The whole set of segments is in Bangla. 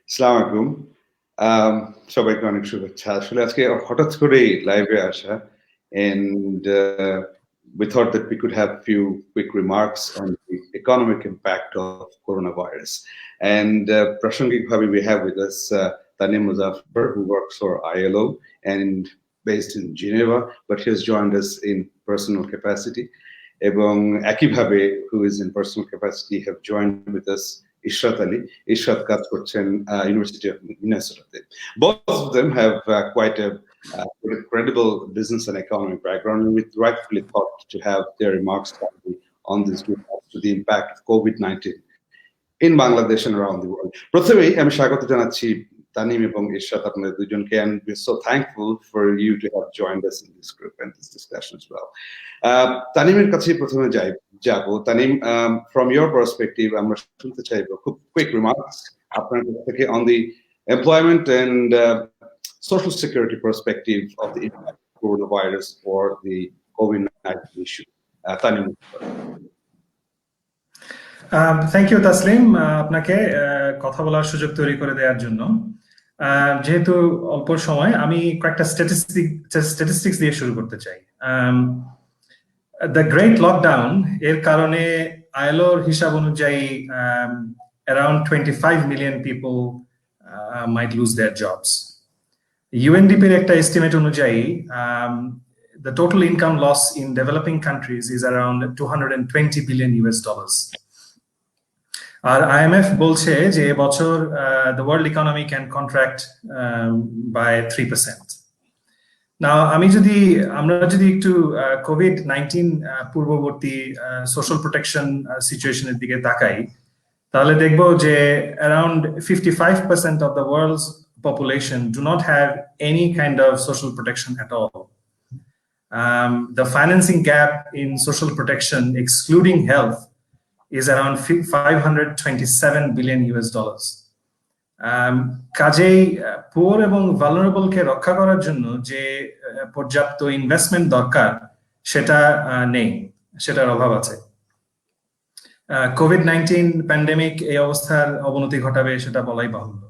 আসসালামু আলাইকুম। সবাইকে অনেক শুভেচ্ছা। আসলে আজকে হঠাৎ করেই লাইভে আসা and we thought that we could have few quick remarks on the economic impact of coronavirus. And prasangikbhabe we have with us Tanim Muzaffar, who works for ILO and based in Geneva, but he has joined us in personal capacity. এবং একইভাবে who is in personal capacity have joined with us Ishrat Ali. Ishrat কাজ করছেন University of Minnesota. Both of them have quite a credible business and economic background, and we rightfully thought to have their remarks on this to the impact of COVID-19 in Bangladesh and around the world. প্রথমেই আমি স্বাগত জানাচ্ছি তানিম এবং ইশরাত আপনাদের দুজনকে, and we're so thankful for you to have joined us in this group and this discussion as well. তানিমের কাছে প্রথমে যাব। তানিম, from your perspective আমরা শুনতে চাইবো খুব quick remarks আপনার কাছ থেকে on the employment and social security perspective of the impact of coronavirus for the COVID-19 issue. Tanim. Thank you Taslim, আপনাকে কথা বলার সুযোগ তৈরি করে দেওয়ার জন্য। যেহেতু অল্প সময়, আমি কয়েকটা স্ট্যাটিস্টিক্স দিয়ে শুরু করতে চাই। দ্য গ্রেট লকডাউন এর কারণে আইএলওর হিসাব অনুযায়ী around 25 million people might lose their jobs. UNDP-র একটা এস্টিমেট অনুযায়ী the total income loss in developing countries is around $220 billion. R IMF বলছে যে এবছর the world economy can contract by 3%. Now আমরা যদি একটু COVID-19 পূর্ববর্তী সোশ্যাল প্রোটেকশন সিচুয়েশনের দিকে তাকাই, তাহলে দেখব যে around 55% of the world's population do not have any kind of social protection at all. The financing gap in social protection, excluding health, is around $527 billion. কাজেই পুয়ার এবং ভালনারেবল কে রক্ষা করার জন্য যে পর্যাপ্ত ইনভেস্টমেন্ট দরকার সেটা নেই, সেটার অভাব আছে। কোভিড-19 প্যান্ডেমিক এই অবস্থার অবনতি ঘটাবে সেটা বলাই বাহুল্য।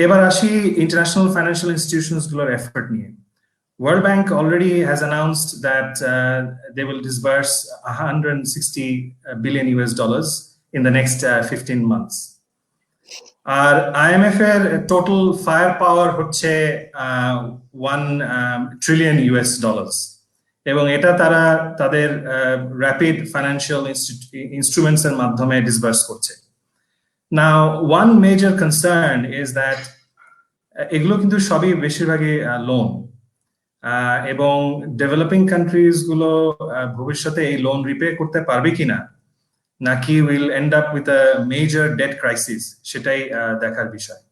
এবার আসি ইন্টারন্যাশনাল ফাইন্যান্সিয়াল ইনস্টিটিউশনস গুলোর এফর্ট নিয়ে। World Bank already has announced that they will disburse $160 billion in the next 15 months. আর IMF এর টোটাল ফায়ার পাওয়ার হচ্ছে $1 trillion, এবং এটা তারা তাদের র্যাপিড ফাইন্যান্সিয়াল ইনস্ট্রুমেন্টস এর মাধ্যমে ডিসবার্স করছে। Now, one major concern is that এগুলো কিন্তু সবই বেশিরভাগই লোন, এবং ডেভেলপিং কান্ট্রিজ গুলো ভবিষ্যতে এই লোন রিপে করতে পারবে কিনা, নাকি will end up with a major debt crisis, সেটাই দেখার বিষয়।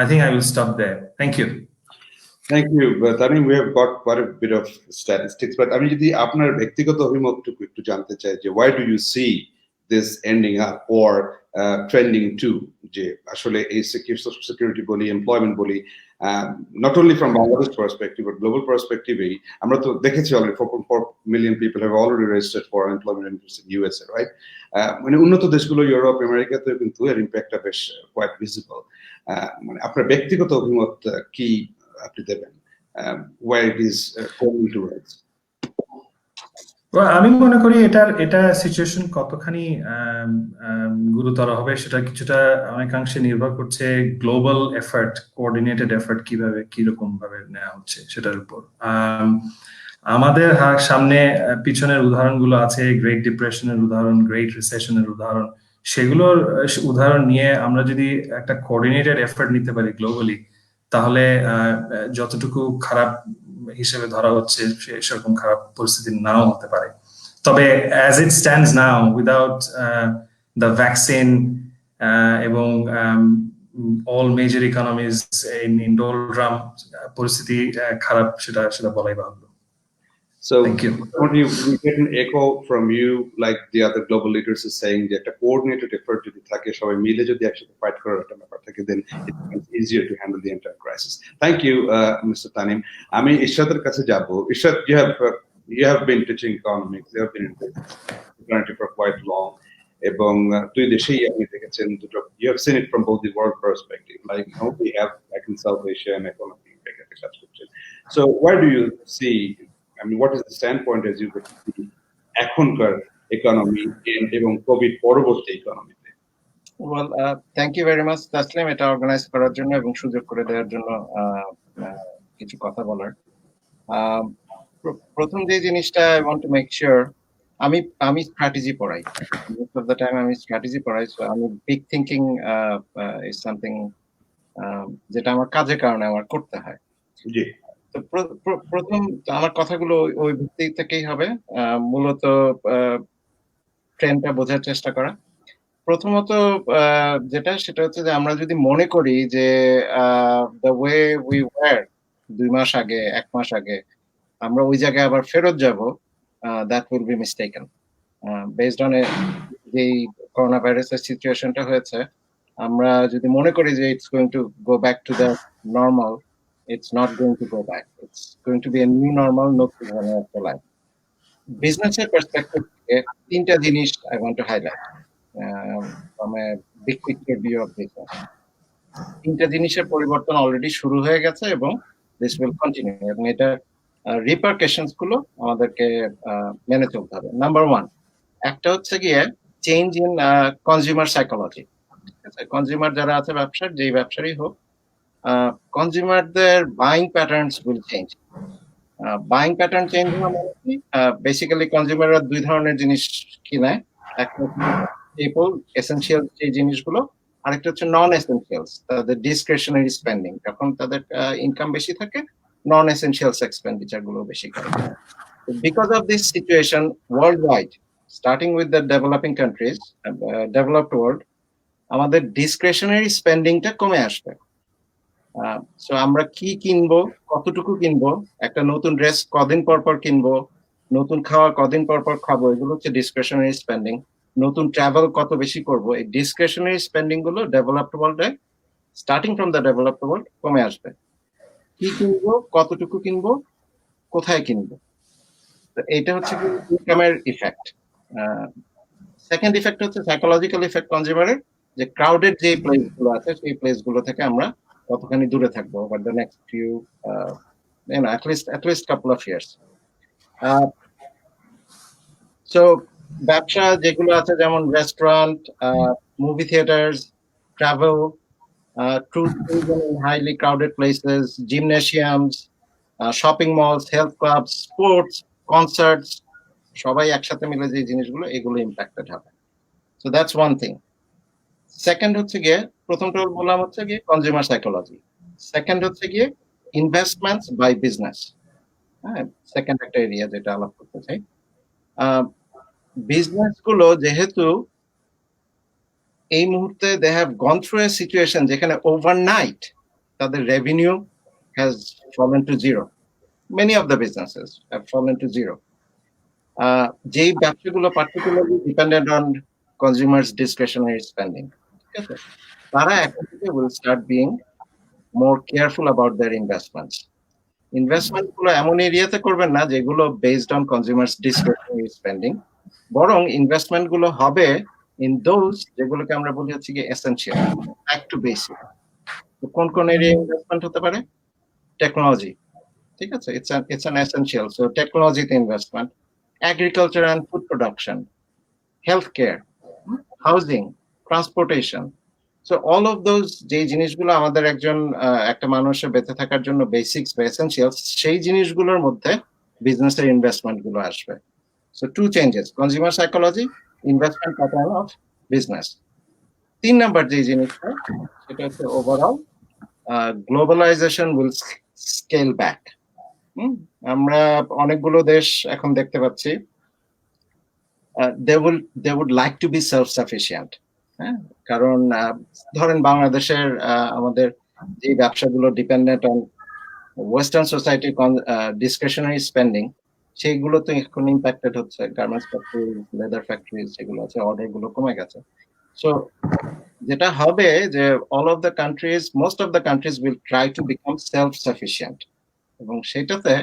I think I will stop there. Thank you. Thank you. But I mean, we have got quite a bit of statistics, but I mean, যদি আপনার ব্যক্তিগত অভিমতটুকু একটু জানতে চাই যে why do you see this ending up or trending to যে আসলে এই social security বলি, employment বলি, not only from Bangladesh perspective but global perspective, আমরা তো দেখেছি already 4.4 million people have already registered for unemployment insurance in USA, right? মানে উন্নত দেশগুলো, ইউরোপ, আমেরিকাতে কিন্তু এর ইম্প্যাক্টটা বেশ quite visible. মানে আপনার ব্যক্তিগত অভিমত কি আপনি দেবেন where it is going towards? আমি মনে করি এটা সিচুয়েশন কতখানি গুরুতর হবে সেটা কিছুটা অনেকাংশে নির্ভর করছে গ্লোবাল এফর্ট, কোঅর্ডিনেটেড এফর্ট কিভাবে কিরকম ভাবে নেওয়া হচ্ছে সেটার উপর। আমাদের সামনে পিছনের উদাহরণগুলো আছে, গ্রেট ডিপ্রেশনের উদাহরণ, গ্রেট রিসেশনের উদাহরণ, সেগুলোর উদাহরণ নিয়ে আমরা যদি একটা কোঅর্ডিনেটেড এফর্ট নিতে পারি গ্লোবালি, তাহলে যতটুকু খারাপ হিসেবে ধরা হচ্ছে সেরকম খারাপ পরিস্থিতি নাও হতে পারে। তবে as it stands now, without the vaccine এবং all major economies in doldrum, পরিস্থিতি খারাপ সেটা বলাই বাহুল্য। So thank you. We get an echo from you, like the other global leaders are saying, that a coordinated effort যদি থাকে, সবাই মিলে যদি একসাথে ফাইট করার একটা ব্যাপার থাকে, then it becomes easier to handle the entire crisis. Thank you, Mr. Tanim. আমি ইশরাতের কাছে যাব। Ishrat, you have been teaching economics, you have been in the country for quite long, এবং দুই দেশেই আপনি দেখেছেন দুটো, you have seen it from both the world perspective, like we have like in South Asia and economy একটা কাজ করছে. So where do you see, I mean, what is the standpoint as you see এখনকার economy এবং কোভিড পরবর্তী economy-তে? Well, thank you very much, Taslim, এটা অর্গানাইজ করার জন্য এবং সুযোগ করে দেওয়ার জন্য কিছু কথা বলার। প্রথম যে জিনিসটা I want to make sure, আমি স্ট্র্যাটেজি পড়াই, মোস্ট অফ দ্য টাইম আমি স্ট্র্যাটেজি পড়াই। সো আমি বিগ থিঙ্কিং ইজ সামথিং যেটা আমার কাজের কারণে আমার করতে হয়। জি। তো প্রথম আমার কথাগুলো ওই ভিত্তি থেকেই হবে, মূলত ট্রেন্ডটা বোঝার চেষ্টা করা। প্রথমত সেটা হচ্ছে যে আমরা যদি মনে করি যে দ্য ওয়ে উই ওয়ার 2 মাস আগে, 1 মাস আগে, আমরা ওই জায়গায় আবার ফেরত যাব, that will be mistaken. Based on যেই করোনা ভাইরাসের সিচুয়েশনটা হয়েছে, আমরা যদি মনে করি যে it's going to go back to the normal, it's not going to go back. It's going to be a new normal, নতুন ধরনের একটা লাইফ। বিজনেসের পার্সপেক্টিভ থেকে 3টা জিনিস I want to highlight from a big picture view of business. 3টা জিনিসের পরিবর্তন অলরেডি শুরু হয়ে গেছে এবং this will continue, এবং এটা রিপারকেশনস গুলো আমাদেরকে মেনে চলতে হবে। নাম্বার 1, একটা হচ্ছে গিয়ে চেঞ্জ ইন কনজিউমার সাইকোলজি। ঠিক আছে, কনজিউমার যারা আছে ব্যবসার, যেই ব্যবসারই হোক, কনজিউমারদের buying patterns will change. Buying pattern change হওয়া মানে কি, বেসিক্যালি কনজিউমাররা 2 ধরনের জিনিস কিনে, একটা হচ্ছে স্টেপল এসেনশিয়াল যে জিনিসগুলো, আরেকটা হচ্ছে নন এসেনশিয়ালস, তাদের ডিসক্রিশনারি স্পেন্ডিং। যখন তাদের ইনকাম বেশি থাকে, নন এসেনশিয়ালস এক্সপেন্ডিচার গুলো বেশি করে। Because of this situation world wide, starting with the developing countries, developed world, আমাদের ডিসক্রিশনারি স্পেন্ডিংটা কমে আসবে। সো আমরা কি কিনবো, কতটুকু কিনবো, একটা নতুন ড্রেস কদিন পর পর কিনবো, নতুন খাওয়া কদিন পর পর খাবো, এগুলো হচ্ছে ডিসক্রিশনারি স্পেন্ডিং। নতুন ট্রাভেল কত বেশি করবো, এই ডিসক্রিশনারি স্পেন্ডিং গুলো ডেভেলপড ওয়ার্ল্ডে, starting from the developed world, কমে আসবে। কি কিনবো, কতটুকু কিনবো, কোথায় কিনবো, তো এইটা হচ্ছে কি ইনকামের ইফেক্ট। সেকেন্ড ইফেক্ট হচ্ছে সাইকোলজিক্যাল ইফেক্ট কনজিউমারের, যে ক্রাউডেড যে প্লেস গুলো আছে, সেই প্লেস গুলো থেকে আমরা কতখানি দূরে থাকবো over the next few at least couple of years. So ব্যবসা যেগুলো আছে, যেমন restaurant, movie theatres, travel, tourism in highly crowded places, gymnasiums, shopping malls, health clubs, sports, concerts, সবাই একসাথে মিলে যে জিনিসগুলো, এগুলো ইম্প্যাক্টেড হবে। So that's one thing. Second হচ্ছে গিয়ে, প্রথমটা বললাম হচ্ছে গিয়ে কনজিউমার সাইকোলজি, সেকেন্ড হচ্ছে গিয়ে ইনভেস্টমেন্টস বাই বিজনেস। হ্যাঁ, সেকেন্ড একটা এরিয়া যেটা আলাপ করতে চাই। বিজনেস গুলো যেহেতু এই মুহূর্তে they have gone through a situation যেখানে ওভারনাইট তাদের revenue has fallen to zero, many of the businesses have fallen to zero. যেই ব্যবসাগুলো particularly dependent on consumers discretionary spending, ঠিক আছে, তারা এখন থেকে will start being more careful about their investments. Investment গুলো এমন এরিয়াতে করবেন না যেগুলো based on consumers discretionary spending, বরং ইনভেস্টমেন্ট গুলো হবে ইন দোজ যেগুলোকে আমরা বলি হচ্ছে কি এসেনশিয়াল, ব্যাক টু বেসিক। তো কোন কোন এরিয়া ইনভেস্টমেন্ট হতে পারে? টেকনোলজি, ঠিক আছে, it's an essential. So টেকনোলজিতে investment, agriculture and food production, healthcare, housing, transportation. So all of those যে জিনিসগুলো আমাদের একটা মানুষের বেঁচে থাকার জন্য বেসিক্স বা এসেনশিয়ালস, সেই জিনিসগুলোর মধ্যে বিজনেসের ইনভেস্টমেন্ট গুলো আসবে। So two changes: consumer psychology, investment pattern of business. 3 number যে জিনিসটা, সেটা হচ্ছে overall globalisation will scale back. আমরা অনেকগুলো দেশ এখন দেখতে পাচ্ছি they would like to be self-sufficient. হ্যাঁ, কারণ ধরেন বাংলাদেশের আমাদের যে ব্যবসাগুলো dependent on western society discretionary spending, সেইগুলো তো এখন ইম্প্যাক্টেড হচ্ছে। গার্মেন্টস ফ্যাক্টরি, লেদার ফ্যাক্টরি যেগুলো আছে, অর্ডার গুলো কমে গেছে। সো যেটা হবে যে most of the countries will try to become self-sufficient, এবং সেটাতে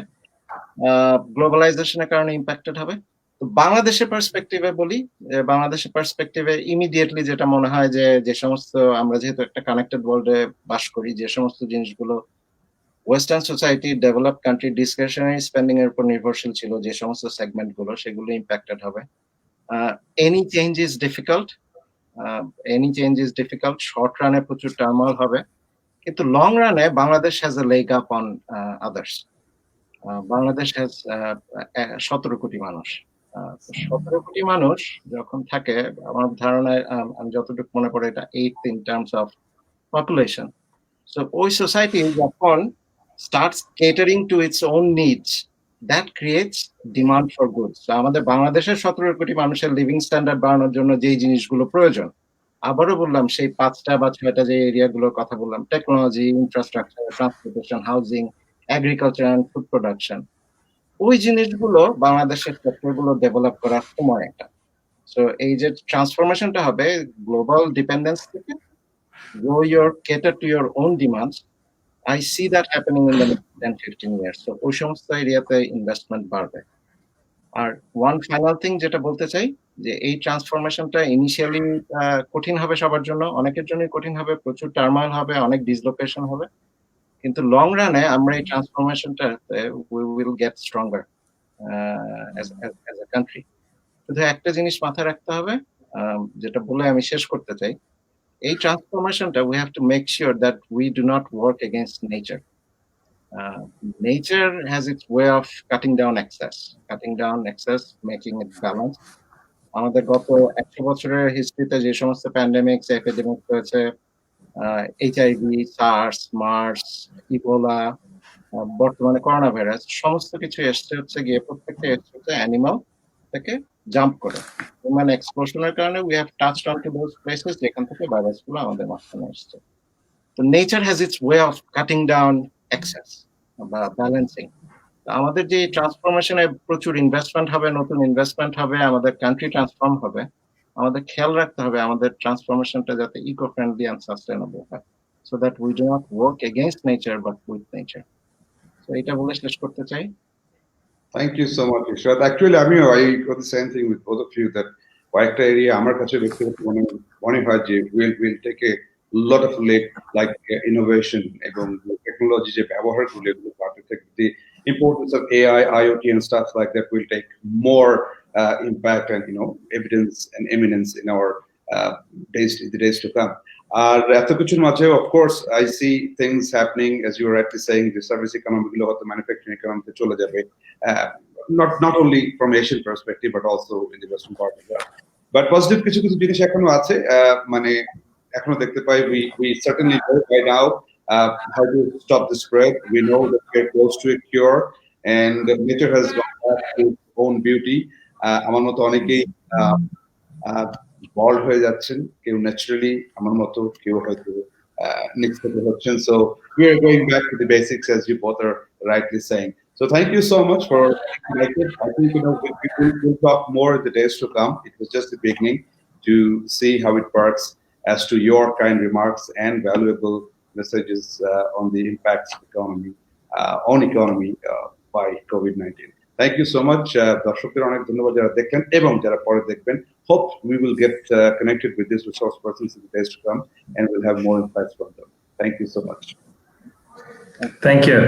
গ্লোবালাইজেশনের কারণে ইম্প্যাক্টেড হবে, তো বাংলাদেশের পার্সপেক্টিভে বলি, বাংলাদেশের পার্সপেক্টিভে ইমিডিয়েটলি যেটা মনে হয় যে সমস্ত আমরা যেহেতু একটা কানেক্টেড ওয়ার্ল্ডে বাস করি, যে সমস্ত জিনিসগুলো western society develop country discretionary spending এর উপর নির্ভরশীল ছিল, যে সমস্ত সেগমেন্ট গুলো, সেগুলো ইম্প্যাক্টেড হবে। Any change is difficult, short রানে প্রচুর টার্মোইল হবে, কিন্তু লং রানে Bangladesh has a leg up on others. Bangladesh has 17 কোটি মানুষ। 17 কোটি মানুষ যখন থাকে, আমার ধারণায় আমি যতটুকু মনে করি এটা 8th in terms of population. So ওই সোসাইটি যখন starts catering to its own needs, that creates demand for goods. So আমাদের বাংলাদেশের 17 কোটি মানুষের লিভিং স্ট্যান্ডার্ড বাড়ানোর জন্য যেই জিনিসগুলো প্রয়োজন, আবারও বললাম সেই 5টা বা 6টা যে এরিয়াগুলোর কথা বললাম, technology, infrastructure, transportation, housing, agriculture and food production, ওই জিনিসগুলো বাংলাদেশের সেক্টরগুলো ডেভেলপ করার সময় একটা। সো এই যে ট্রান্সফরমেশনটা হবে গ্লোবাল ডিপেন্ডেন্স থেকে grow your cater to your own demands, I see that happening in the next 10-15 years. So ওই সমস্ত এরিয়াতে ইনভেস্টমেন্ট বাড়বে। আর ওয়ান ফাইনাল থিং যেটা বলতে চাই, যে এই ট্রান্সফরমেশনটা ইনিশিয়ালি কঠিন হবে সবার জন্য, অনেকের জন্যই কঠিন হবে, প্রচুর টার্মাইল হবে, অনেক ডিসলোকেশন হবে, কিন্তু লং রানে আমরা এই ট্রান্সফরমেশনটাতে we will get stronger as a country. শুধু একটা জিনিস মাথায় রাখতে হবে, যেটা বলে আমি শেষ করতে চাই, এই ট্রান্সফরমেশনটা we have to make sure that we do not work against nature. Nature has its way of cutting down excess, making it balanced. আমাদের গত 100 বছরের হিস্ট্রিতে যে সমস্ত প্যান্ডেমিক্স, এপিডেমিক হয়েছে, এইচআইভি, সার্স, মার্স, ইবোলা, বর্তমানে করোনা ভাইরাস, সমস্ত কিছু এসছে হচ্ছে গিয়ে প্রত্যেকটা এসছে হচ্ছে অ্যানিমাল থেকে জাম্প করে। হিউম্যান এক্সপ্লোশনের কারণে we have touched on to those places যেখান থেকে ভাইরাসগুলো আমাদের মাঝখানে এসছে। তো nature has its way of cutting down excess বা ব্যালেন্সিং। আমাদের যে ট্রান্সফরমেশনে প্রচুর ইনভেস্টমেন্ট হবে, নতুন ইনভেস্টমেন্ট হবে, আমাদের কান্ট্রি ট্রান্সফর্ম হবে, আমাদের খেয়াল রাখতে হবে আমাদের ট্রান্সফরমেশনটা যাতে ইকো ফ্রেন্ডলি অ্যান্ড সাস্টেনেবল হয়, so that we do not work against nature but with nature. তো এটা বলে শেষ করতে চাই। Thank you so much, Ishrad. Actually, I got the same thing with both of you, that কয়েকটা এরিয়া আমার কাছে ব্যক্তিগত মনে হয় যে will take a lot of like innovation এবং টেকনোলজি যে ব্যবহারগুলো এগুলো বাড়তে থাকবে, the importance of AI, IoT and stuff like that will take more impact and evidence and eminence in our the days to come. আর এত কিছুর মাঝে of course I see things happening as you were rightly saying, the service economy গুলো হয়তো ম্যানুফ্যাকচারিং ইকোনমিতে চলে যাবে, not only from Asian perspective but also in the western part of the world. But positive কিছু কিছু জিনিস এখনো আছে, মানে এখনো দেখতে পাই we certainly know by now how to stop the spread. We know that we're close to a cure and nature has gone back to its own beauty. আমার মতো অনেকেই বল্ড হয়ে যাচ্ছেন, কেউ ন্যাচারালি, আমার মতো কেউ হয়তো নিশ্চিত হচ্ছেন। So we are going back to the basics as you both are rightly saying. So thank you so much for making it. I think we'll talk more in the days to come. It was just the beginning to see how it works as to your kind remarks and valuable messages on the impacts of economy by COVID-19. Thank you so much. দর্শকদের অনেক ধন্যবাদ যারা দেখলেন এবং যারা পরে দেখবেন। Hope we will get connected with these resource persons in the days to come and we'll have more insights from them. Thank you so much. Thank you.